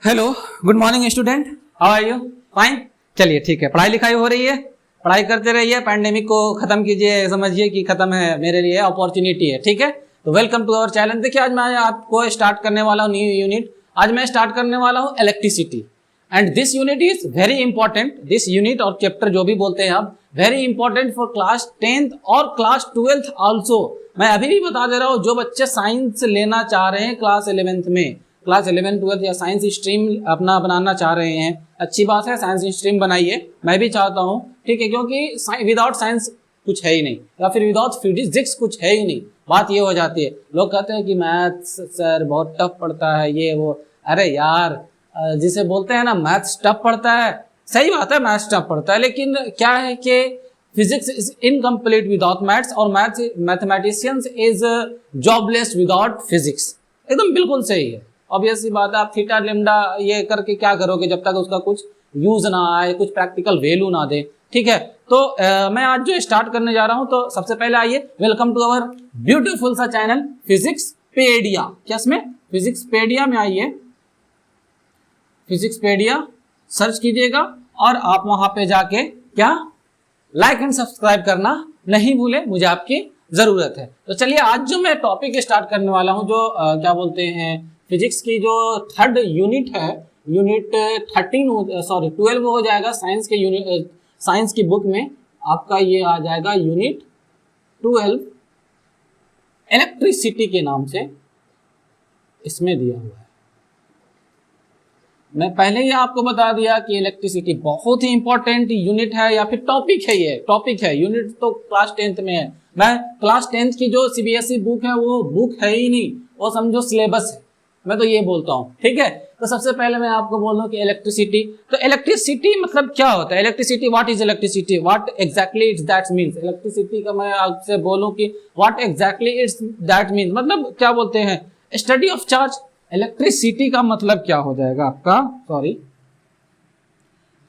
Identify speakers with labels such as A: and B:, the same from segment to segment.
A: Hello, good morning student, how are you? Fine. चलिए ठीक है, पढ़ाई लिखाई हो रही है, पढ़ाई करते रहिए, पैंडेमिक को खत्म कीजिए, समझिए कि खत्म है, मेरे लिए अपॉर्चुनिटी है। ठीक है, तो वेलकम टू अवर चैनल। देखिए आज मैं आपको स्टार्ट करने वाला हूँ न्यू यूनिट। आज मैं स्टार्ट करने वाला हूँ electricity and this unit is very important. This unit और चैप्टर जो भी बोलते हैं आप, very important for class 10th और क्लास 12th ऑल्सो। मैं अभी भी बता दे रहा हूँ, जो बच्चे साइंस लेना चाह रहे हैं क्लास 11th में, क्लास 11 12 या साइंस स्ट्रीम अपना बनाना चाह रहे हैं, अच्छी बात है, साइंस स्ट्रीम बनाइए, मैं भी चाहता हूँ। ठीक है, क्योंकि विदाउट साइंस कुछ है ही नहीं, या फिर विदाउट फिजिक्स कुछ है ही नहीं। बात ये हो जाती है, लोग कहते हैं कि मैथ्स सर बहुत टफ पड़ता है, ये वो। अरे यार, जिसे बोलते हैं ना मैथ्स टफ पड़ता है, सही बात है, मैथ्स टफ पड़ता है, लेकिन क्या है कि physics is incomplete without maths, और mathematicians is jobless without physics. एकदम बिल्कुल सही है, ऑब्वियस सी बात है। आप थीटा लेमडा ये करके क्या करोगे जब तक उसका कुछ यूज ना आए, कुछ प्रैक्टिकल वैल्यू ना दे। ठीक है, तो मैं आज जो स्टार्ट करने जा रहा हूं, तो सबसे पहले आइए, वेलकम टू अवर ब्यूटीफुल सा चैनल फिजिक्सपेडिया। क्या इसमें फिजिक्सपेडिया में आइए, फिजिक्सपेडिया सर्च कीजिएगा और आप वहां पे जाके क्या लाइक एंड सब्सक्राइब करना नहीं भूले, मुझे आपकी जरूरत है। तो चलिए आज जो मैं टॉपिक स्टार्ट करने वाला हूं, जो क्या बोलते हैं, फिजिक्स की जो थर्ड यूनिट है, यूनिट 12 हो जाएगा साइंस के यूनिट, साइंस की बुक में आपका ये आ जाएगा यूनिट 12 इलेक्ट्रिसिटी के नाम से इसमें दिया हुआ है। मैं पहले ही आपको बता दिया कि इलेक्ट्रिसिटी बहुत ही इंपॉर्टेंट यूनिट है, या फिर टॉपिक है, ये टॉपिक है, यूनिट तो क्लास 10th में है। मैं क्लास 10th की जो सीबीएसई बुक है वो बुक है ही नहीं, वो समझो सिलेबस है, मैं तो ये बोलता हूँ। ठीक है, तो सबसे पहले मैं आपको बोल रहा हूँ कि इलेक्ट्रिसिटी, तो इलेक्ट्रिसिटी मतलब क्या होता है, electricity, what is electricity, what exactly it's that means. Electricity का मैं आपसे बोलूँ कि what exactly it's that means, मतलब क्या बोलते हैं, स्टडी ऑफ चार्ज। इलेक्ट्रिसिटी का मतलब क्या हो जाएगा आपका, सॉरी,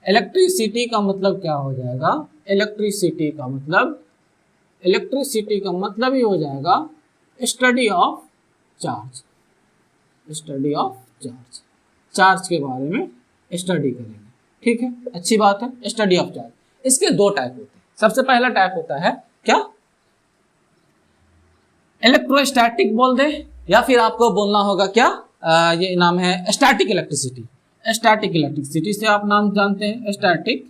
A: इलेक्ट्रिसिटी का मतलब क्या हो जाएगा, इलेक्ट्रिसिटी का मतलब ही हो जाएगा study of charge, study of charge, charge के बारे में स्टडी करेंगे। ठीक है, अच्छी बात है, स्टडी ऑफ चार्ज। इसके दो टाइप होते हैं। सबसे पहला टाइप होता है क्या, इलेक्ट्रोस्टैटिक बोल दे, या फिर आपको बोलना होगा क्या, ये नाम है स्टैटिक इलेक्ट्रिसिटी। स्टैटिक इलेक्ट्रिसिटी से आप नाम जानते हैं, static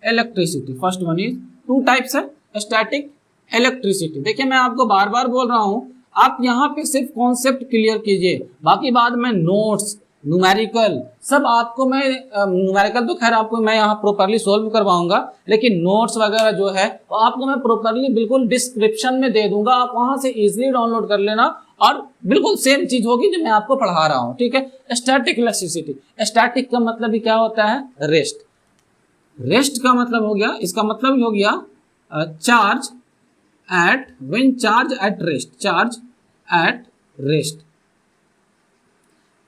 A: electricity. First one is, two types है स्टैटिक इलेक्ट्रिसिटी। देखिए मैं आपको बार बार बोल रहा हूं, आप यहाँ पे सिर्फ कॉन्सेप्ट क्लियर कीजिए, बाकी बाद में नोट्स, न्यूमेरिकल सब आपको मैं, न्यूमेरिकल तो खैर आपको मैं यहाँ प्रॉपर्ली सोल्व करवाऊंगा, लेकिन नोट्स वगैरह जो है वो आपको मैं प्रॉपर्ली बिल्कुल डिस्क्रिप्शन में दे दूंगा, आप वहां से इजीली डाउनलोड कर लेना, और बिल्कुल सेम चीज होगी जो मैं आपको पढ़ा रहा हूँ। ठीक है, स्टैटिक इलेक्ट्रिसिटी, स्टैटिक का मतलब ही क्या होता है, रेस्ट। रेस्ट का मतलब हो गया, इसका मतलब ही हो गया charge at, when charge at rest, charge at rest.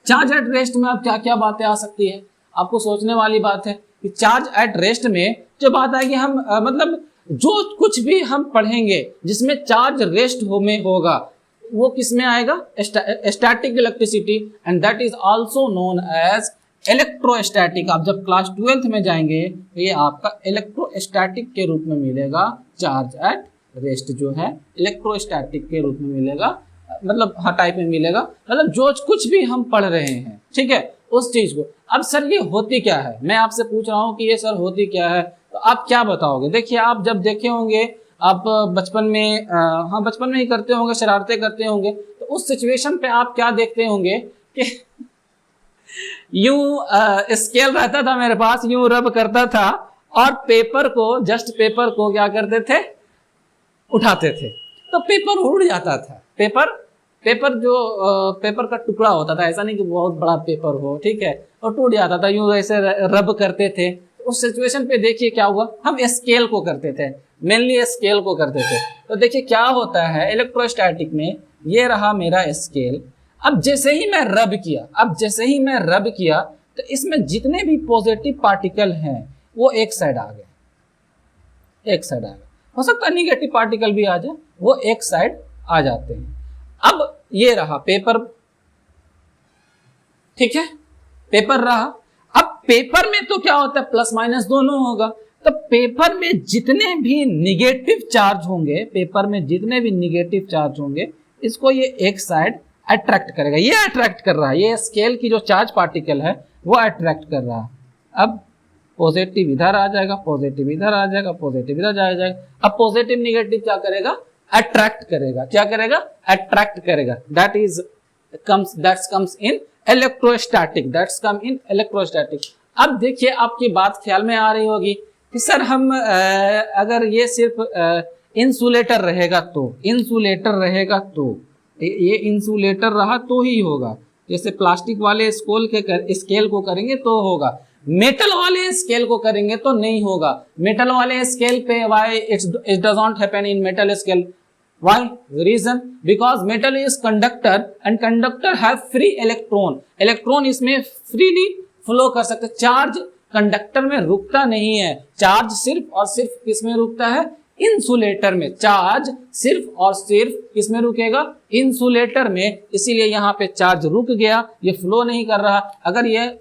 A: Charge at rest में अब क्या क्या बातें आ सकती है, आपको सोचने वाली बात है कि चार्ज एट रेस्ट में जो बात आएगी, हम मतलब जो कुछ भी हम पढ़ेंगे जिसमें चार्ज रेस्ट में होगा, वो किस में आएगा, static electricity, and that is also known as electrostatic. आप जब क्लास 12th में जाएंगे तो ये आपका इलेक्ट्रोस्टैटिक के रूप में मिलेगा, चार्ज एट रेस्ट जो है इलेक्ट्रोस्टैटिक के रूप में मिलेगा, मतलब हर टाइप में मिलेगा, मतलब जो कुछ भी हम पढ़ रहे हैं, ठीक है, उस चीज को। अब सर ये होती क्या है, मैं आपसे पूछ रहा हूँ कि ये सर होती क्या है, तो आप क्या बताओगे। देखिए आप जब देखे होंगे, आप बचपन में, हाँ बचपन में ही करते होंगे, शरारतें करते होंगे, तो उस सिचुएशन पे आप क्या देखते होंगे कि यूं स्केल रहता था मेरे पास, यूं रब करता था, और पेपर को, जस्ट पेपर को क्या करते थे, उठाते थे, तो पेपर उड़ जाता था। पेपर जो पेपर का टुकड़ा होता था, ऐसा नहीं कि बहुत बड़ा पेपर हो, ठीक है, और टूट जाता था, यूं ऐसे रब करते थे। तो उस सिचुएशन पे देखिए क्या हुआ, हम स्केल को करते थे, मेनली स्केल को करते थे। तो देखिए क्या होता है इलेक्ट्रोस्टैटिक में, ये रहा मेरा स्केल, अब जैसे ही मैं रब किया, तो इसमें जितने भी पॉजिटिव पार्टिकल हैं वो एक साइड आ गए, हो सकता है निगेटिव पार्टिकल भी आ जाए, वो एक साइड आ जाते हैं। अब ये रहा पेपर, ठीक है, पेपर रहा। अब पेपर में तो क्या होता है, प्लस माइनस दोनों होगा, तो पेपर में जितने भी निगेटिव चार्ज होंगे, पेपर में जितने भी निगेटिव चार्ज होंगे, इसको ये एक साइड अट्रैक्ट करेगा, ये अट्रैक्ट कर रहा है, ये स्केल की जो चार्ज पार्टिकल है वो अट्रैक्ट कर रहा है। अब पॉजिटिव इधर आ जाएगा, पॉजिटिव इधर आ जाएगा, पॉजिटिव इधर जाएगा। अब पॉजिटिव निगेटिव क्या करेगा, अट्रैक्ट करेगा। क्या करेगा, अट्रैक्ट करेगा। That's comes in electrostatic, that's come in electrostatic. अब देखिए आपकी बात ख्याल में आ रही होगी कि सर हम अगर ये सिर्फ इंसुलेटर रहेगा तो, इंसुलेटर रहेगा तो, ये इंसुलेटर रहा तो ही होगा। जैसे प्लास्टिक वाले स्केल को करेंगे तो होगा, मेटल वाले स्केल को करेंगे तो नहीं होगा। मेटल वाले स्केल पे why it does not happen in metal scale, why reason, because metal is conductor and conductor have free electron, electron इसमें फ्रीली फ्लो कर सकते। चार्ज कंडक्टर में रुकता नहीं है, चार्ज सिर्फ और सिर्फ किसमें रुकता है, इंसुलेटर में। चार्ज सिर्फ और सिर्फ किसमें रुकेगा, इंसुलेटर में। इसीलिए यहाँ पे चार्ज रुक गया, ये फ्लो नहीं कर रहा। अगर ये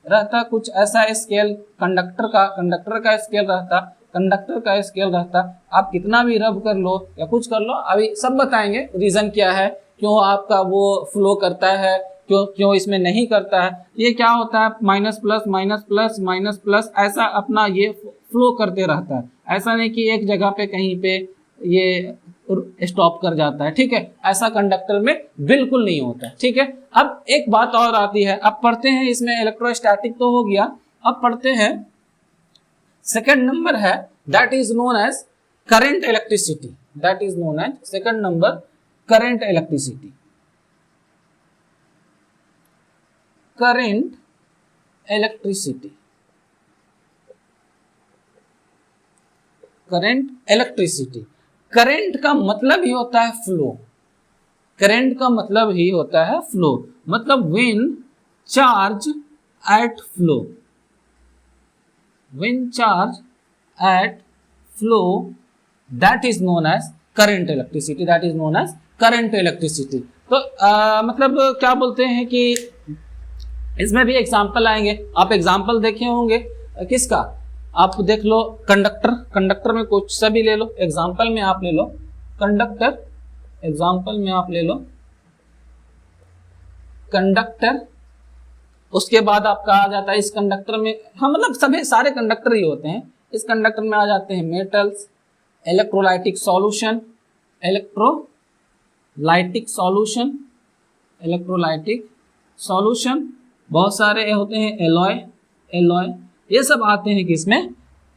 A: रहता कुछ ऐसा स्केल, कंडक्टर का स्केल रहता, कंडक्टर का स्केल रहता, आप कितना भी रब कर लो या कुछ कर लो, अभी सब बताएंगे रीजन क्या है, क्यों आपका वो फ्लो करता है, क्यों इसमें नहीं करता है। ये क्या होता है, minus plus minus plus minus plus ऐसा अपना ये फ्लो करते रहता है। ऐसा नहीं कि एक जगह पे कहीं पे ये स्टॉप कर जाता है, ठीक है, ऐसा कंडक्टर में बिल्कुल नहीं होता है, ठीक है। अब एक बात और आती है, अब पढ़ते हैं इसमें इलेक्ट्रोस्टैटिक तो हो गया, अब पढ़ते हैं सेकंड नंबर है that is known as current electricity, that is known as second number current electricity. Current electricity, current electricity. Current का मतलब ही होता है फ्लो, करंट का मतलब ही होता है फ्लो, मतलब when charge at flow, when charge at flow that is known as current electricity, that is known as current electricity. तो मतलब क्या बोलते हैं कि इसमें भी एग्जाम्पल आएंगे, आप एग्जाम्पल देखे होंगे किसका, आप देख लो कंडक्टर, कंडक्टर में कुछ सा भी ले लो, एग्जाम्पल में आप ले लो कंडक्टर, एग्जाम्पल में आप ले लो कंडक्टर, उसके बाद आपका आ जाता है इस कंडक्टर में, हाँ मतलब सभी सारे कंडक्टर ही होते हैं, इस कंडक्टर में आ जाते हैं metals, electrolytic solution, electrolytic solution, electrolytic solution, बहुत सारे होते हैं, एलॉय, एलॉय, ये सब आते हैं कि इसमें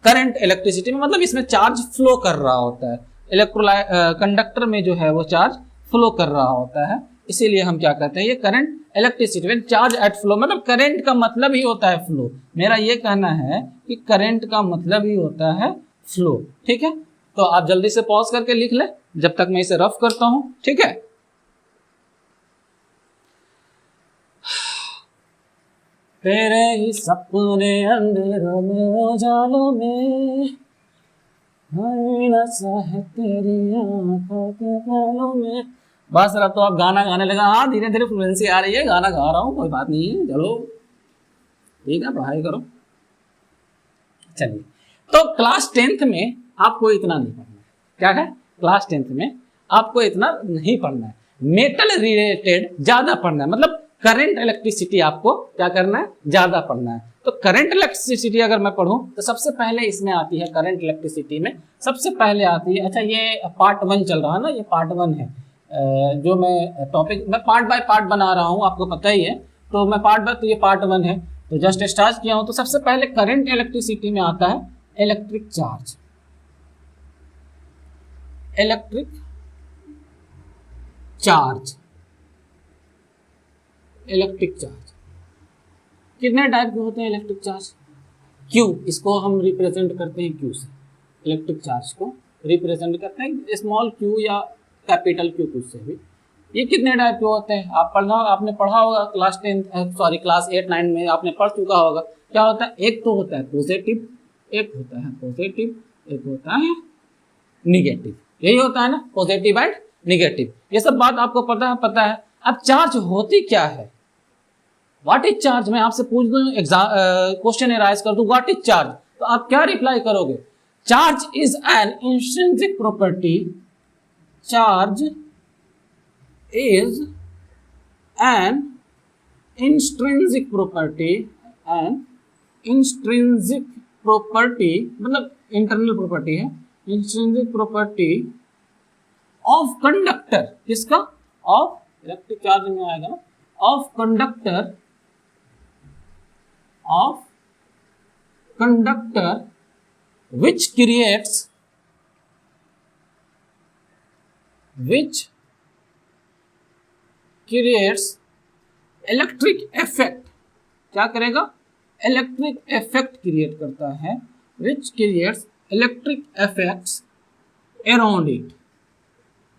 A: करंट इलेक्ट्रिसिटी में, मतलब इसमें चार्ज फ्लो कर रहा होता है, कंडक्टर में जो है वो चार्ज फ्लो कर रहा होता है, इसीलिए हम क्या कहते हैं ये current electricity. When charge at flow, मतलब करंट का मतलब ही होता है फ्लो, मेरा ये कहना है कि करंट का मतलब ही होता है फ्लो, ठीक है। तो आप जल्दी से पॉज करके लिख ले जब तक मैं इसे रफ करता हूं, ठीक है। तेरे ही सपने अंधेरों में उजालों में, है तेरी आँखों के ख्यालों में। बस रहा तो आप गाना गाने लगा, हाँ धीरे धीरे फ्लुएंसी आ रही है, गाना गा रहा हूँ, कोई बात नहीं है, चलो ठीक है, पढ़ाई करो। चलिए, तो क्लास 10th में आपको इतना नहीं पढ़ना है, क्या है, क्लास 10th में आपको इतना नहीं पढ़ना है, मेटल रिलेटेड ज्यादा पढ़ना है, मतलब करंट इलेक्ट्रिसिटी आपको क्या करना है, ज्यादा पढ़ना है। तो करंट इलेक्ट्रिसिटी अगर मैं पढ़ूं तो सबसे पहले इसमें आती है, करंट इलेक्ट्रिसिटी में सबसे पहले आती है, अच्छा ये पार्ट 1 चल रहा है ना, ये पार्ट 1 है, जो मैं टॉपिक मैं पार्ट बाय पार्ट बना रहा हूँ, आपको पता ही है, तो मैं पार्ट बाय, तो ये पार्ट 1 है, तो जस्ट स्टार्ट किया हूँ। तो सबसे पहले करंट इलेक्ट्रिसिटी में आता है electric charge, electric charge, electric charge कितने टाइप के होते हैं इलेक्ट्रिक चार्ज, क्यू, इसको हम रिप्रेजेंट करते हैं क्यू से, इलेक्ट्रिक चार्ज को रिप्रेजेंट करते हैं स्मॉल क्यू या कैपिटल क्यू, कुछ से भी। ये कितने टाइप के होते हैं आपने पढ़ा होगा क्लास 8 9 में आपने पढ़ चुका होगा। क्या होता है, एक तो होता है पॉजिटिव, एक होता है पॉजिटिव, एक होता है निगेटिव, यही होता है ना, पॉजिटिव एंड निगेटिव, ये सब बात आपको पता है। अब चार्ज होती क्या है, व्हाट इज चार्ज, मैं आपसे पूछ दूं, क्वेश्चन एराइज कर दूं व्हाट इज चार्ज, तो आप क्या रिप्लाई करोगे? Charge is an intrinsic property, charge is an intrinsic property, N intrinsic property मतलब इंटरनल प्रॉपर्टी है, इंट्रिंसिक प्रॉपर्टी ऑफ कंडक्टर, किसका? ऑफ इलेक्ट्रिक चार्ज में आएगा ना, of conductor, of conductor which creates electric effect, क्या करेगा? Electric effect create करता है, which creates electric effects around it.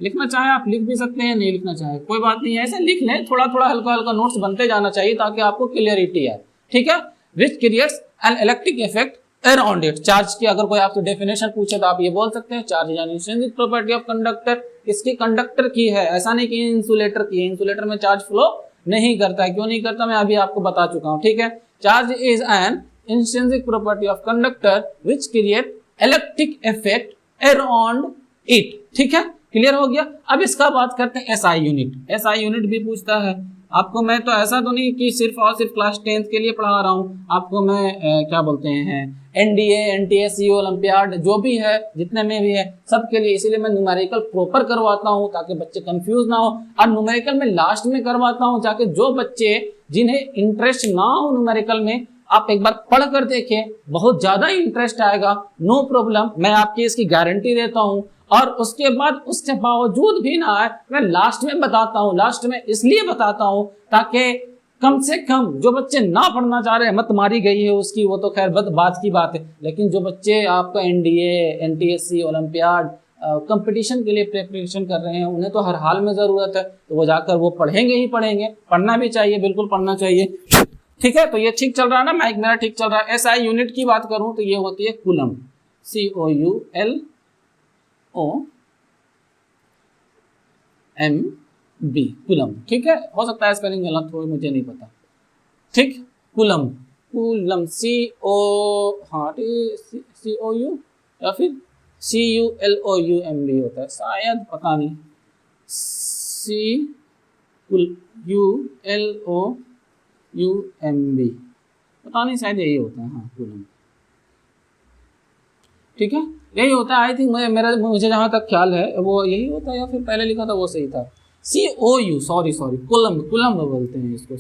A: लिखना चाहे आप लिख भी सकते हैं, नहीं लिखना चाहे कोई बात नहीं है, ऐसे लिख लें, थोड़ा थोड़ा हल्का हल्का नोट्स बनते जाना चाहिए ताकि आपको क्लियरिटी आए, ठीक है। which creates an electric effect around it. Charge की अगर कोई आपसे डेफिनेशन पूछे तो आप ये बोल सकते हैं, चार्ज यानी इंट्रिंसिक प्रॉपर्टी ऑफ कंडक्टर, किसकी? कंडक्टर की है, ऐसा नहीं कि इंसुलेटर की है, इंसुलेटर में चार्ज फ्लो नहीं करता है, क्यों नहीं करता मैं अभी आपको बता चुका हूं, ठीक है। Charge is an intrinsic property of conductor which create electric effect around it, ठीक है, क्लियर हो गया। अब इसका बात करते हैं एसआई यूनिट। एसआई यूनिट भी पूछता है आपको, मैं तो ऐसा तो नहीं कि सिर्फ और सिर्फ क्लास 10th के लिए पढ़ा रहा हूँ आपको, मैं क्या बोलते हैं एनडीए, एनटीए, सीओ, ओलंपियाड जो भी है, जितने में भी है सबके लिए, इसीलिए मैं न्यूमेरिकल प्रॉपर करवाता हूँ ताकि बच्चे कंफ्यूज ना हो, और न्यूमेरिकल में लास्ट में करवाता हूँ ताकि जो बच्चे जिन्हें इंटरेस्ट ना हो न्यूमेरिकल में, आप एक बार पढ़ कर देखें, बहुत ज्यादा इंटरेस्ट आएगा, नो प्रॉब्लम, मैं आपकी इसकी गारंटी देता हूँ। और उसके बाद उसके बावजूद भी ना आए, मैं लास्ट में बताता हूँ, लास्ट में इसलिए बताता हूँ ताकि कम से कम जो बच्चे ना पढ़ना चाह रहे हैं, मत मारी गई है उसकी, वो तो खैर बात की बात है, लेकिन जो बच्चे आपका एनडीए, एनटीएससी, ओलंपियाड कंपटीशन के लिए प्रिपरेशन कर रहे हैं, उन्हें तो हर हाल में जरूरत है, तो वो जाकर वो पढ़ेंगे ही पढ़ेंगे, पढ़ना भी चाहिए, बिल्कुल पढ़ना चाहिए, ठीक है। तो ये ठीक चल रहा है ना, माइक मेरा ठीक चल रहा है। एसआई यूनिट की बात करूं तो ये होती है कूलम, COULOMB, कूलम, ठीक है। हो सकता है स्पेलिंग गलत हो, मुझे नहीं पता, ठीक। कूलम, कूलम, COU या फिर CULOUMB होता है शायद, पता नहीं, CULOUMB पता नहीं, शायद यही होता है, हाँ कूलम, ठीक है, यही होता है आई थिंक, मुझे जहां तक ख्याल है वो यही होता है, या फिर पहले लिखा था वो सही था, COU, सॉरी कूलम, कूलम बोलते हैं इसको,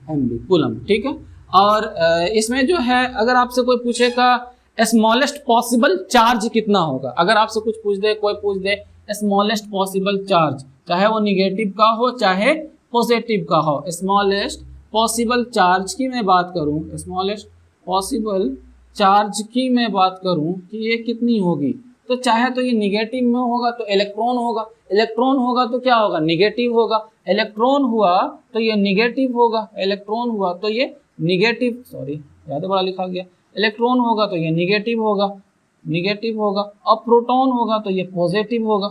A: COULOMB, कूलम, ठीक है। और इसमें जो है अगर आपसे कोई पूछेगा स्मॉलेस्ट पॉसिबल चार्ज कितना होगा, अगर आपसे कुछ पूछ दे, कोई पूछ दे स्मॉलेस्ट पॉसिबल चार्ज, चाहे वो निगेटिव का हो चाहे पॉजिटिव का हो, स्मॉलेस्ट पॉसिबल चार्ज की मैं बात करूं, स्मॉलेस्ट पॉसिबल चार्ज की मैं बात करूं कि ये कितनी होगी, तो चाहे तो ये निगेटिव में होगा तो इलेक्ट्रॉन होगा, इलेक्ट्रॉन होगा तो क्या होगा? निगेटिव होगा, इलेक्ट्रॉन हुआ तो ये निगेटिव होगा, इलेक्ट्रॉन हुआ तो ये निगेटिव, सॉरी ज़्यादा बड़ा लिखा गया, इलेक्ट्रॉन होगा तो ये निगेटिव होगा, निगेटिव होगा, और प्रोटॉन होगा तो ये पॉजिटिव होगा,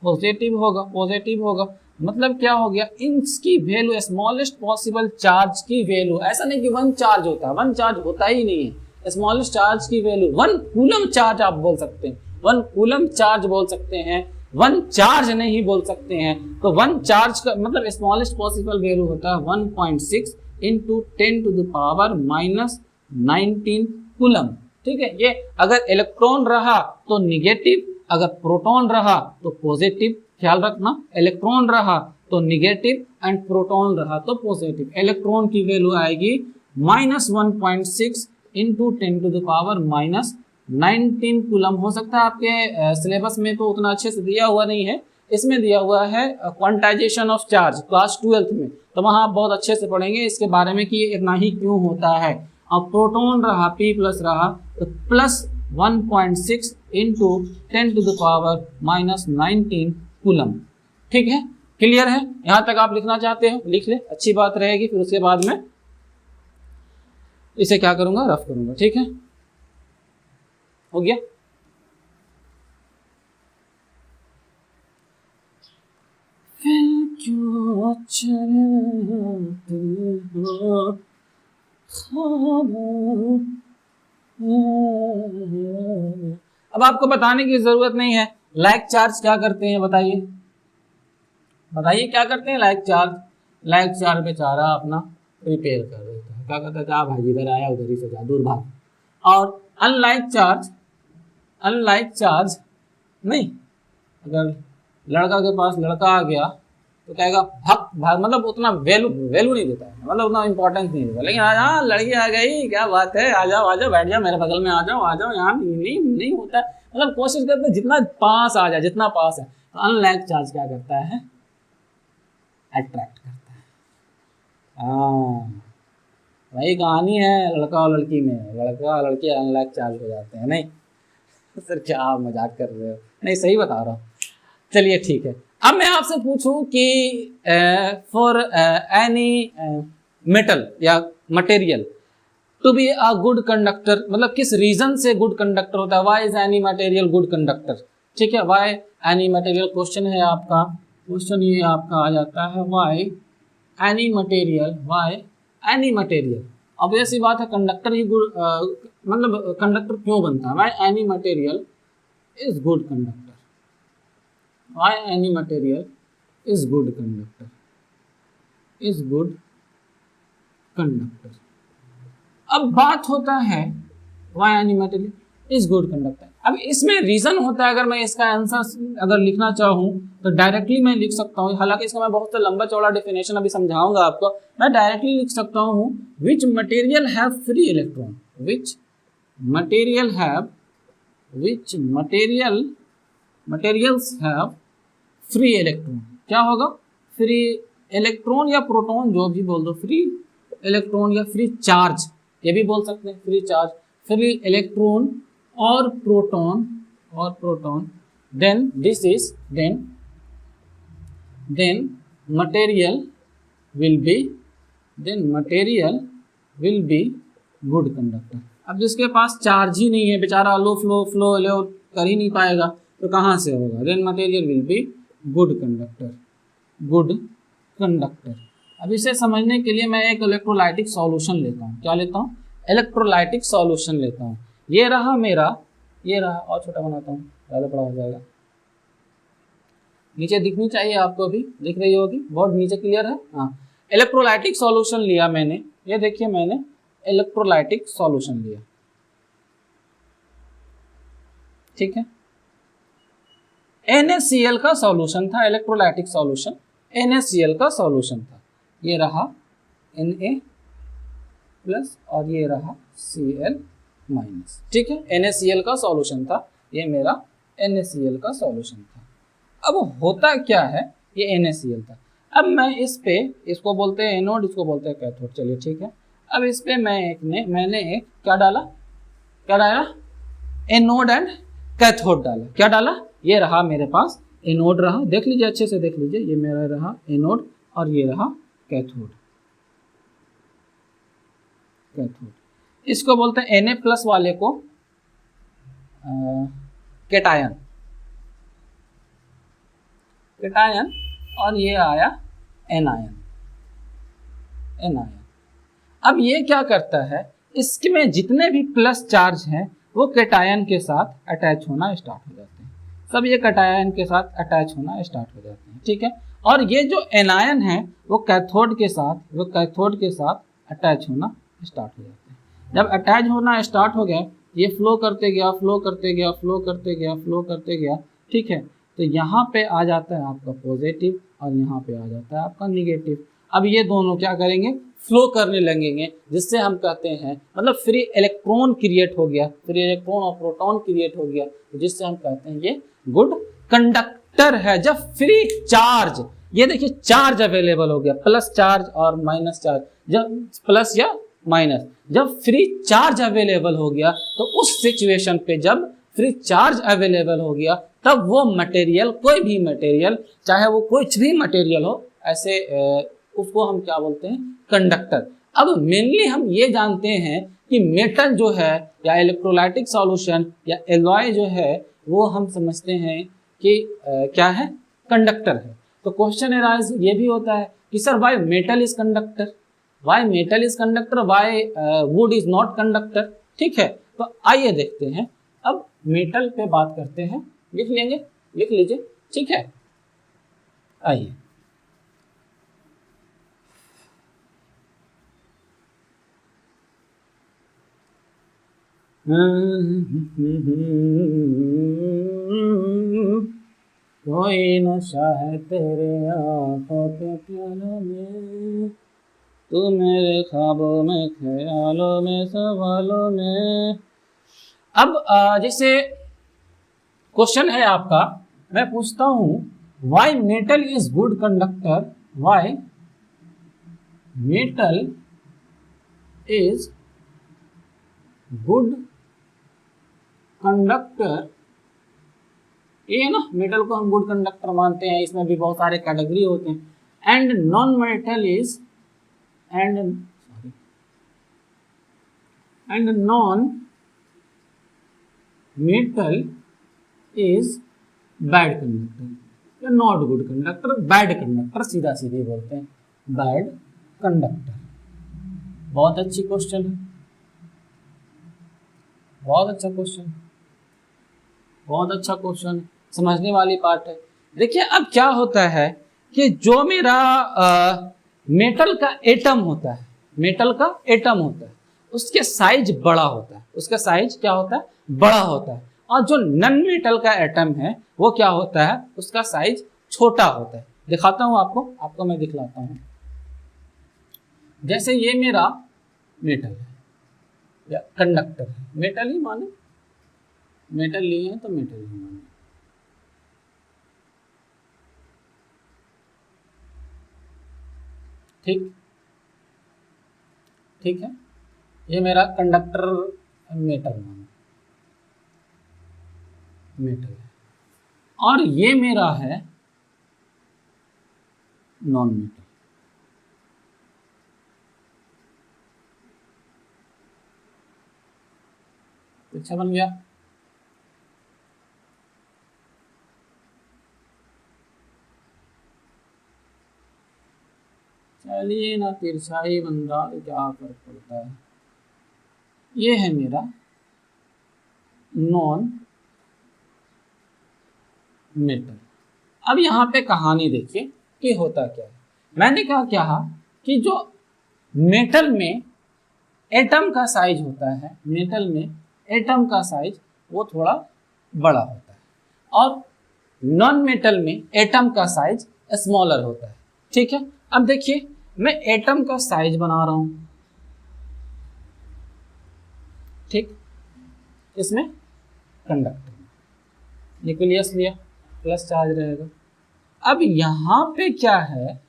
A: पॉजिटिव होगा, पॉजिटिव होगा। मतलब क्या हो गया, इसकी वैल्यू स्मॉलेस्ट पॉसिबल चार्ज की वैल्यू, ऐसा नहीं कि वन चार्ज होता है, वन चार्ज होता ही नहीं है, स्मॉलेस्ट चार्ज की वैल्यू 1 कूलम चार्ज आप बोल सकते हैं, 1 कूलम चार्ज बोल सकते हैं, 1 चार्ज नहीं बोल सकते हैं। तो 1 चार्ज का मतलब स्मॉलेस्ट पॉसिबल वैल्यू होता है 1.6 इंटू 10⁻⁻19 कूलम, ठीक है। ये अगर इलेक्ट्रॉन रहा तो निगेटिव, अगर प्रोटॉन रहा तो पॉजिटिव, ख्याल रखना, इलेक्ट्रॉन रहा तो निगेटिव एंड प्रोटॉन रहा तो पॉजिटिव। इलेक्ट्रॉन की वैल्यू आएगी -1.6 इंटू 10⁻⁻19 कूलम। हो सकता है आपके सिलेबस में तो उतना अच्छे से दिया हुआ नहीं है, इसमें दिया हुआ है quantization of charge class 12th में, तो वहाँ आप बहुत अच्छे से पढ़ेंगे इसके बारे में कि ये इतना ही क्यों होता है। अब प्रोटॉन रहा P प्लस रहा तो +1.6 इंटू 10⁻⁻19 कूलम, ठीक है, क्लियर है। यहां तक आप लिखना चाहते हो लिख ले, अच्छी बात रहेगी, फिर उसके बाद में इसे क्या करूंगा, रफ करूंगा, ठीक है, हो गया। फिर क्यों चलते हो ख्वाबों में। अब आपको बताने की जरूरत नहीं है लाइक चार्ज क्या करते हैं, बताइए बताइए क्या करते हैं लाइक चार्ज। लाइक चार्ज बेचारा अपना रिपेयर कर देता है, क्या कहता है, जा भाई इधर आया उधर ही से जा, दूर भाग। और अनलाइक चार्ज नहीं, अगर लड़का के पास लड़का आ गया तो कहेगा भग भाग, मतलब उतना वैल्यू नहीं देता है, मतलब उतना इंपॉर्टेंस नहीं देता। लेकिन आज हाँ लड़की आ गई, क्या बात है, आ जाओ बैठ जाओ मेरे बगल में, आ जाओ यहाँ नहीं होता है, मतलब कोशिश करते हैं जितना पास आ जाए, जितना पास है। तो अनलाइक चार्ज क्या करता है, अट्रैक्ट करता है। हाँ वही कहानी है लड़का और लड़की में, लड़का और लड़की अनलाइक चार्ज हो जाते हैं। नहीं सर क्या आप मजाक कर रहे हो, नहीं सही बता रहा हूँ। चलिए ठीक है, अब मैं आपसे पूछूं कि फॉर एनी मेटल या material to be a good conductor, मतलब किस रीजन से गुड कंडक्टर होता है, why is any material good conductor. ठीक है, व्हाई एनी मटेरियल क्वेश्चन है आपका, क्वेश्चन ये आपका आ जाता है व्हाई एनी मटेरियल। ऑब्वियस सी बात है कंडक्टर ही गुड, मतलब कंडक्टर क्यों बनता है, why any material is good conductor, why any material is good conductor, अब बात होता है why any material is good conductor. अब इसमें रीजन होता है, अगर मैं इसका आंसर अगर लिखना चाहूँ तो डायरेक्टली मैं लिख सकता हूँ, हालांकि इसका मैं बहुत सा लंबा चौड़ा डेफिनेशन अभी समझाऊंगा आपको। मैं डायरेक्टली लिख सकता हूँ which material have free electron, which materials have free electron. क्या होगा, फ्री इलेक्ट्रॉन या प्रोटॉन, जो भी बोल दो, फ्री इलेक्ट्रॉन या फ्री चार्ज, ये भी बोल सकते हैं, फ्री चार्ज, फ्री इलेक्ट्रॉन और proton, then material will be good conductor। अब जिसके पास चार्ज ही नहीं है बेचारा, लो फ्लो कर ही नहीं पाएगा, तो कहाँ से होगा, then material will be good conductor। अब इसे समझने के लिए मैं एक इलेक्ट्रोलाइटिक सॉल्यूशन लेता हूँ, क्या लेता हूँ, इलेक्ट्रोलाइटिक सॉल्यूशन लेता हूँ। ये रहा मेरा, ये रहा, और छोटा बनाता हूँ ज़्यादा बड़ा हो जाएगा, नीचे दिखनी चाहिए आपको, भी दिख रही होगी, बहुत नीचे क्लियर है। हाँ, इलेक्ट्रोलाइटिक सॉल्यूशन लिया मैंने, ये देखिए मैंने इलेक्ट्रोलाइटिक सॉल्यूशन लिया, ठीक है, NaCl का सॉल्यूशन था, इलेक्ट्रोलाइटिक सॉल्यूशन NaCl का सॉल्यूशन था। ये रहा Na प्लस और ये रहा Cl माइनस, ठीक है, NaCl का सॉल्यूशन था, ये मेरा NaCl का सॉल्यूशन था। अब होता क्या है, ये NaCl था, अब मैं इस पे, इसको बोलते हैं एनोड, इसको बोलते हैं कैथोड, चलिए ठीक है। अब इस पे मैंने एक क्या डाला एनोड एंड कैथोड डाला, क्या डाला, ये रहा मेरे पास एनोड रहा, देख लीजिए अच्छे से देख लीजिए, ये मेरा रहा एनोड और ये रहा कैथोड। इसको बोलते हैं Na प्लस वाले को कैटायन, और ये आया एनायन। अब ये क्या करता है, इसमें जितने भी प्लस चार्ज हैं वो कैटायन के साथ अटैच होना स्टार्ट हो जाते हैं, सब ये कैटायन के साथ अटैच होना स्टार्ट हो जाते हैं, ठीक है। और ये जो एनायन है वो कैथोड के साथ अटैच होना स्टार्ट हो जाते हैं। जब अटैच होना स्टार्ट हो गया, ये फ्लो करते गया, ठीक है, तो यहाँ पे आ जाता है आपका पॉजिटिव और यहाँ पे आ जाता है आपका निगेटिव। अब ये दोनों क्या करेंगे, फ्लो करने लगेंगे, जिससे हम कहते हैं, मतलब फ्री इलेक्ट्रॉन क्रिएट हो गया, फ्री इलेक्ट्रॉन और प्रोटॉन क्रिएट हो गया, जिससे हम कहते हैं ये गुड कंडक्टर है। जब फ्री चार्ज, ये देखिए चार्ज अवेलेबल हो गया, प्लस चार्ज और माइनस चार्ज, जब प्लस या माइनस, जब फ्री चार्ज अवेलेबल हो गया, तो उस सिचुएशन पे जब फ्री चार्ज अवेलेबल हो गया, तब वो मटेरियल, कोई भी मटेरियल, चाहे वो कुछ भी मटेरियल हो, ऐसे उसको हम क्या बोलते हैं, कंडक्टर। अब मेनली हम ये जानते हैं कि मेटल जो है या इलेक्ट्रोलाइटिक सॉल्यूशन या एलॉय जो है, वो हम समझते हैं कि क्या है, कंडक्टर है। तो क्वेश्चन एराइज ये भी होता है कि sir why metal is conductor, why metal is conductor, why wood is not conductor. ठीक है, तो आइए देखते हैं, अब मेटल पे बात करते हैं, लिख लेंगे, लिख लीजिए। ठीक है, आइए कोई नशा है तेरे आँखों के प्यालों में, तू मेरे ख्वाबों में, ख्यालों में, सवालों में। अब जैसे क्वेश्चन है आपका, मैं पूछता हूं why metal is good conductor, why metal is good conductor. ये ना मेटल को हम गुड कंडक्टर मानते हैं, इसमें भी बहुत सारे कैटेगरी होते हैं। And non metal is and non metal is bad conductor या not good conductor, bad conductor, सीधा सीधे बोलते हैं बैड कंडक्टर। बहुत अच्छी क्वेश्चन है, बहुत अच्छा क्वेश्चन, बहुत अच्छा क्वेश्चन, समझने वाली पार्ट है। देखिए अब क्या होता है कि जो मेरा मेटल का एटम होता है, मेटल का एटम होता है, उसके साइज बड़ा होता है, उसका साइज क्या होता है, बड़ा होता है। और जो नॉन मेटल का एटम है वो क्या होता है, उसका साइज छोटा होता है। दिखाता हूं आपको मैं दिखलाता हूं। जैसे ये मेरा मेटल है या कंडक्टर है, मेटल ही माने, मेटल लिए हैं तो मेटल ही माने। ठीक है, ये मेरा कंडक्टर मेटल मानो, मेटल है, और ये मेरा है नॉन मेटल। अच्छा बन गया। चलिए ना, तिरछाई बन रहा है, क्या फर्क पड़ता है। ये है मेरा नॉन मेटल। अब यहाँ पे कहानी देखिए कि होता क्या है। मैंने कहा कि जो मेटल में एटम का साइज होता है, मेटल में एटम का साइज वो थोड़ा बड़ा होता है, और नॉन मेटल में एटम का साइज स्मॉलर होता है। ठीक है, अब देखिए मैं एटम का साइज बना रहा हूं, ठीक, इसमें कंडक्टर न्यूक्लियस लिया, प्लस चार्ज रहेगा। अब यहां पे क्या है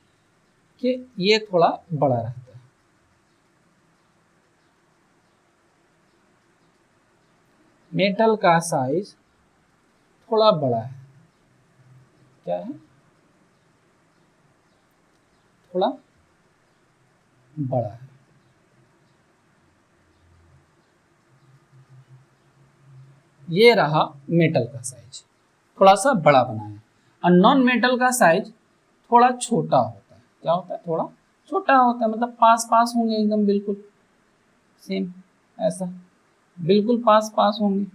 A: कि ये थोड़ा बड़ा रहता है, मेटल का साइज थोड़ा बड़ा है, क्या है, थोड़ा बड़ा है। ये रहा मेटल का साइज, थोड़ा सा बड़ा बनाया। और नॉन मेटल का साइज थोड़ा छोटा होता है, क्या होता है, थोड़ा छोटा होता है, मतलब पास पास होंगे एकदम, बिल्कुल सेम ऐसा, बिल्कुल पास पास होंगे,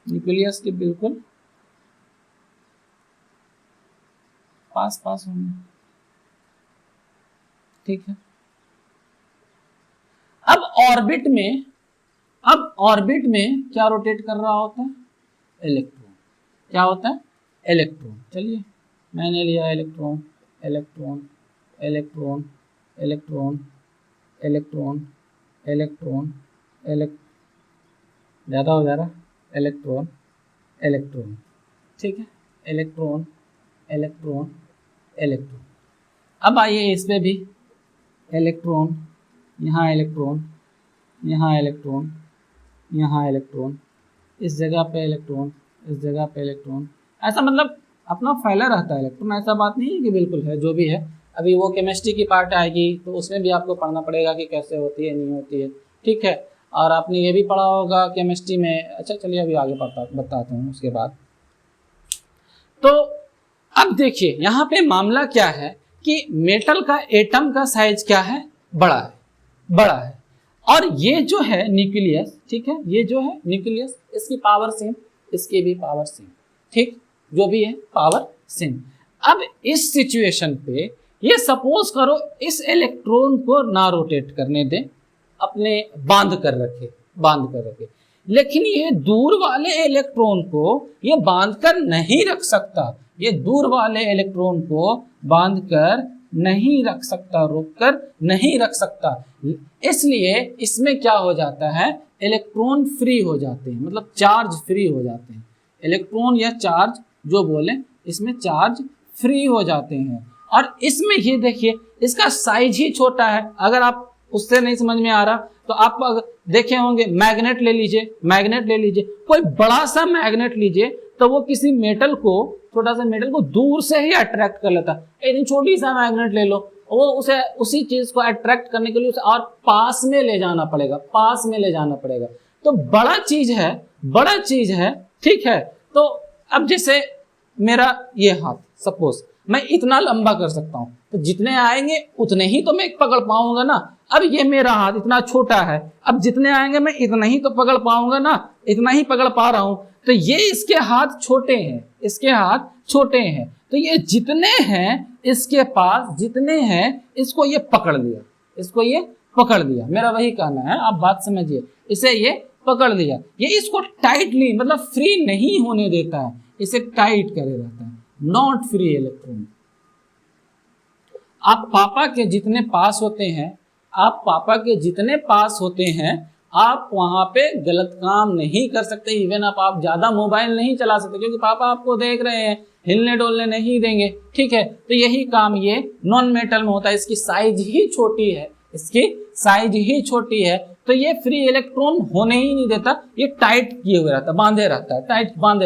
A: न्यूक्लियस के बिल्कुल पास पास होंगे। ठीक है, अब ऑर्बिट में क्या रोटेट कर रहा होता है, इलेक्ट्रॉन। क्या होता है, इलेक्ट्रॉन। चलिए मैंने लिया electron, electron, electron, electron, electron, electron, ज़्यादा हो जा रहा, इलेक्ट्रॉन, इलेक्ट्रॉन। ठीक है, इलेक्ट्रॉन, इलेक्ट्रॉन, इलेक्ट्रॉन। अब आइए इस पे भी, इलेक्ट्रॉन, यहाँ इलेक्ट्रॉन, यहाँ इलेक्ट्रॉन, यहाँ इलेक्ट्रॉन, इस जगह पे इलेक्ट्रॉन, इस जगह पे इलेक्ट्रॉन, ऐसा मतलब अपना फैला रहता है इलेक्ट्रॉन। ऐसा बात नहीं है कि बिल्कुल है, जो भी है। अभी वो केमिस्ट्री की पार्ट आएगी तो उसमें भी आपको पढ़ना पड़ेगा कि कैसे होती है, नहीं होती है। ठीक है, और आपने ये भी पढ़ा होगा केमिस्ट्री में। अच्छा चलिए अभी आगे बताता हूँ उसके बाद। तो अब देखिए यहाँ पे मामला क्या है कि मेटल का एटम का साइज क्या है, बड़ा है, बड़ा है। और ये जो है न्यूक्लियस, ठीक है, ये जो है न्यूक्लियस, इसकी पावर सेम, इसकी भी पावर सेम, ठीक, जो भी है पावर सेम। अब इस सिचुएशन पे ये सपोज करो इस इलेक्ट्रॉन को ना रोटेट करने दें, अपने बांध कर रखे, लेकिन ये दूर वाले इलेक्ट्रॉन को ये बांध कर नहीं रख सकता, ये दूर वाले इलेक्ट्रॉन को बांध कर नहीं रख सकता, रोक कर नहीं रख सकता। इसलिए इसमें क्या हो जाता है, इलेक्ट्रॉन फ्री हो जाते हैं, मतलब चार्ज फ्री हो जाते हैं, इलेक्ट्रॉन या चार्ज जो बोले, इसमें चार्ज फ्री हो जाते हैं। और इसमें ये देखिए इसका साइज ही छोटा है। अगर आप उससे नहीं समझ में आ रहा तो आप देखे होंगे, मैग्नेट ले लीजिए, कोई बड़ा सा मैग्नेट लीजिए तो वो किसी मेटल को, छोटा सा मेटल को दूर से ही अट्रैक्ट कर लेता है। एक छोटी सा मैग्नेट ले लो, वो उसे उसी चीज को अट्रैक्ट करने के लिए उसे और पास में ले जाना पड़ेगा, तो बड़ा चीज है, ठीक है। तो अब जैसे मेरा ये हाथ, सपोज मैं इतना लंबा कर सकता हूं, तो जितने आएंगे उतने ही तो मैं पकड़ पाऊंगा ना। अब ये मेरा हाथ इतना छोटा है, अब जितने आएंगे मैं इतना ही तो पकड़ पाऊंगा ना, इतना ही पकड़ पा रहा हूं। तो ये इसके हाथ छोटे हैं, तो ये जितने हैं इसके पास, जितने हैं इसको ये पकड़ लिया, मेरा वही कहना है, आप बात समझिए, इसे ये पकड़ लिया, ये इसको टाइटली मतलब फ्री नहीं होने देता है, इसे टाइट करे रहता है, नॉट फ्री इलेक्ट्रॉन। आप पापा के जितने पास होते हैं, आप वहां पे गलत काम नहीं कर सकते। इवन आप ज्यादा मोबाइल नहीं चला सकते, क्योंकि पापा आपको देख रहे हैं, हिलने डोलने नहीं देंगे, ठीक है। तो यही काम ये नॉन मेटल में होता है, इसकी साइज ही छोटी है, तो ये फ्री इलेक्ट्रॉन होने ही नहीं देता, ये टाइट किए हुए रहता है, बांधे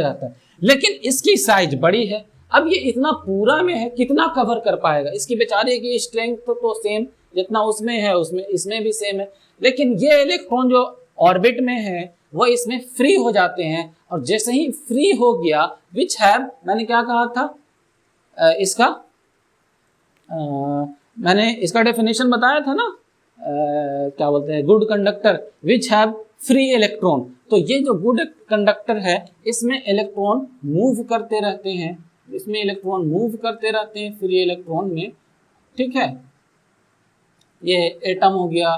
A: रहता है। लेकिन इसकी साइज बड़ी है। अब ये इतना पूरा में है, कितना कवर कर पाएगा, इसकी बेचारे की स्ट्रेंथ तो सेम जितना उसमें है, उसमें इसमें भी सेम है। लेकिन ये इलेक्ट्रॉन जो ऑर्बिट में है वो इसमें फ्री हो जाते हैं, और जैसे ही फ्री हो गया, विच हैव, मैंने क्या कहा था, मैंने इसका डेफिनेशन बताया था ना, क्या बोलते हैं, good conductor which have free electron. तो ये जो गुड कंडक्टर है, इसमें इलेक्ट्रॉन मूव करते रहते हैं, फ्री इलेक्ट्रॉन में, ठीक है। ये एटम हो गया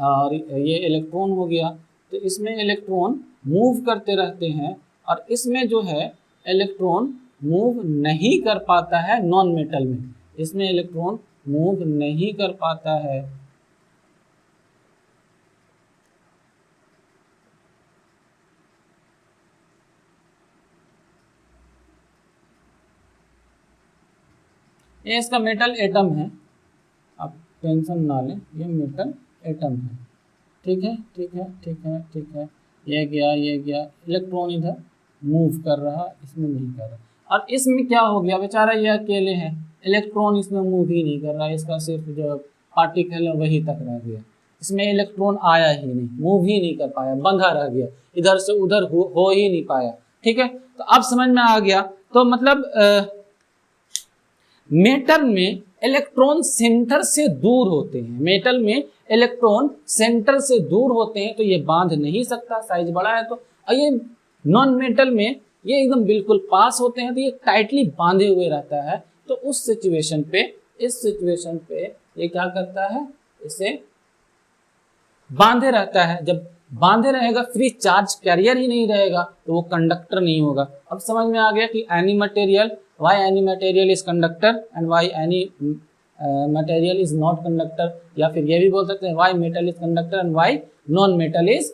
A: और ये इलेक्ट्रॉन हो गया, तो इसमें इलेक्ट्रॉन मूव करते रहते हैं, और इसमें जो है इलेक्ट्रॉन मूव नहीं कर पाता है नॉन मेटल में, इसमें इलेक्ट्रॉन मूव नहीं कर पाता है। ये इसका मेटल एटम है, आप टेंशन ना लें, ये मेटल एटम है, ठीक है। ये गया इलेक्ट्रॉन इधर मूव कर रहा, इसमें नहीं कर रहा। और इसमें क्या हो गया, बेचारा ये अकेले है, इलेक्ट्रॉन इसमें मूव ही नहीं कर रहा, इसका सिर्फ जो पार्टिकल है वही तक रह गया, इसमें इलेक्ट्रॉन आया ही नहीं, मूव ही नहीं कर पाया, बंधा रह गया, इधर से उधर हो ही नहीं पाया, ठीक है। तो अब समझ में आ गया। तो मतलब मेटल में इलेक्ट्रॉन सेंटर से दूर होते हैं, तो ये बांध नहीं सकता, साइज बड़ा है। तो ये नॉन मेटल में ये एकदम बिल्कुल पास होते हैं, तो ये टाइटली बांधे हुए रहता है। तो इस सिचुएशन पे ये क्या करता है, इसे बांधे रहता है। जब बांधे रहेगा, फ्री चार्ज कैरियर ही नहीं रहेगा, तो वो कंडक्टर नहीं होगा। अब समझ में आ गया कि why any material is conductor and why any material is not conductor, या फिर ये भी बोल सकते हैं why metal is conductor and why non metal is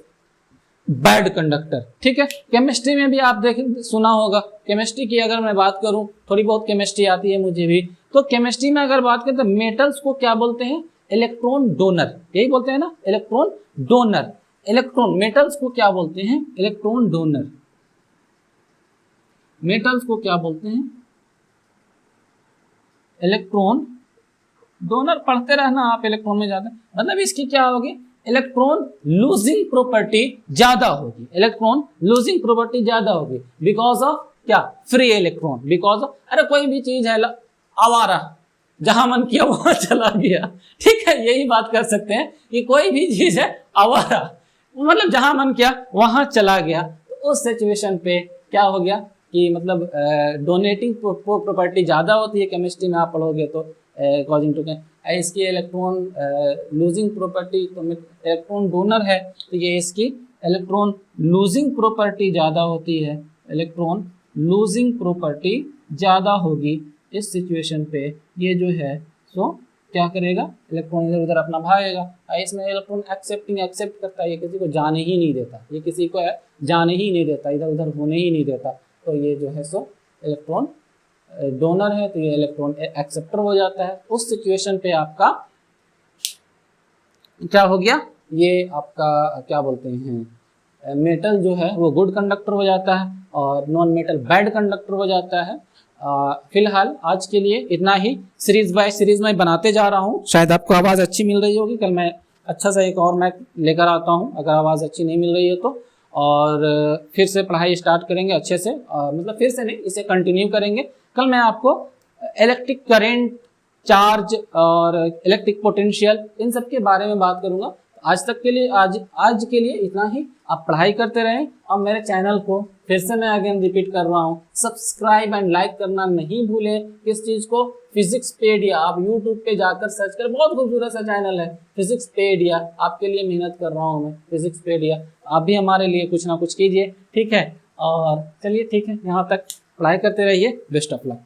A: bad conductor, ठीक है। केमिस्ट्री में भी आप सुना होगा, केमिस्ट्री की अगर मैं बात करूं, थोड़ी बहुत केमिस्ट्री आती है मुझे भी, तो केमिस्ट्री में अगर बात करें तो मेटल्स को क्या बोलते हैं, इलेक्ट्रॉन डोनर, यही बोलते हैं ना, इलेक्ट्रॉन डोनर। मेटल्स को क्या बोलते हैं, इलेक्ट्रॉन डोनर। मेटल्स को क्या बोलते हैं, इलेक्ट्रॉन डोनर। पढ़ते रहना आप, इलेक्ट्रॉन में ज्यादा, मतलब इसकी क्या होगी, इलेक्ट्रॉन लूजिंग प्रॉपर्टी ज्यादा होगी, बिकॉज ऑफ क्या, फ्री इलेक्ट्रॉन, बिकॉज अरे कोई भी चीज है आवारा, जहां मन किया वहां चला गया, ठीक है, यही बात कर सकते हैं कि कोई भी चीज है आवारा, मतलब जहां मन किया वहां चला गया। तो उस सिचुएशन पे क्या हो गया कि मतलब डोनेटिंग प्रॉपर्टी ज़्यादा होती है, केमिस्ट्री में आप पढ़ोगे तो अकॉर्डिंग टू इसकी इलेक्ट्रॉन लूजिंग प्रॉपर्टी, तो इलेक्ट्रॉन डोनर है तो ये इसकी इलेक्ट्रॉन लूजिंग प्रॉपर्टी ज़्यादा होती है, इलेक्ट्रॉन लूजिंग प्रॉपर्टी ज़्यादा होगी। इस सिचुएशन पे ये जो है सो क्या करेगा, इलेक्ट्रॉन इधर उधर अपना भागेगा। इसमें इलेक्ट्रॉन एक्सेप्ट करता है, ये किसी को जाने ही नहीं देता, ये किसी को जाने ही नहीं देता, इधर उधर होने ही नहीं देता। तो ये जो है सो इलेक्ट्रॉन डोनर है, तो ये इलेक्ट्रॉन एक्सेप्टर हो जाता है। उस सिचुएशन पे आपका क्या हो गया, ये आपका क्या बोलते हैं, मेटल जो है वो गुड कंडक्टर हो जाता है और नॉन मेटल बैड कंडक्टर हो जाता है। फिलहाल आज के लिए इतना ही। सीरीज बाय सीरीज मैं बनाते जा रहा हूँ, शायद आपको आवाज़ अच्छी मिल रही होगी। कल मैं अच्छा सा एक और मैक लेकर आता हूँ, अगर आवाज़ अच्छी नहीं मिल रही है तो, और फिर से पढ़ाई स्टार्ट करेंगे अच्छे से, मतलब फिर से नहीं, इसे कंटिन्यू करेंगे। कल मैं आपको इलेक्ट्रिक करंट, चार्ज और इलेक्ट्रिक पोटेंशियल, इन सब के बारे में बात करूँगा। आज तक के लिए आज के लिए इतना ही। आप पढ़ाई करते रहें और मेरे चैनल को फिर से मैं अगेन रिपीट कर रहा हूँ, सब्सक्राइब एंड लाइक करना नहीं भूलें। किस चीज़ को, फिजिक्सपेडिया, आप यूट्यूब पे जाकर सर्च करें, बहुत खूबसूरत सा चैनल है फिजिक्सपेडिया, आपके लिए मेहनत कर रहा हूँ मैं, फिजिक्सपेडिया। आप भी हमारे लिए कुछ ना कुछ कीजिए, ठीक है। और चलिए ठीक है, यहाँ तक पढ़ाई करते रहिए। Best of luck.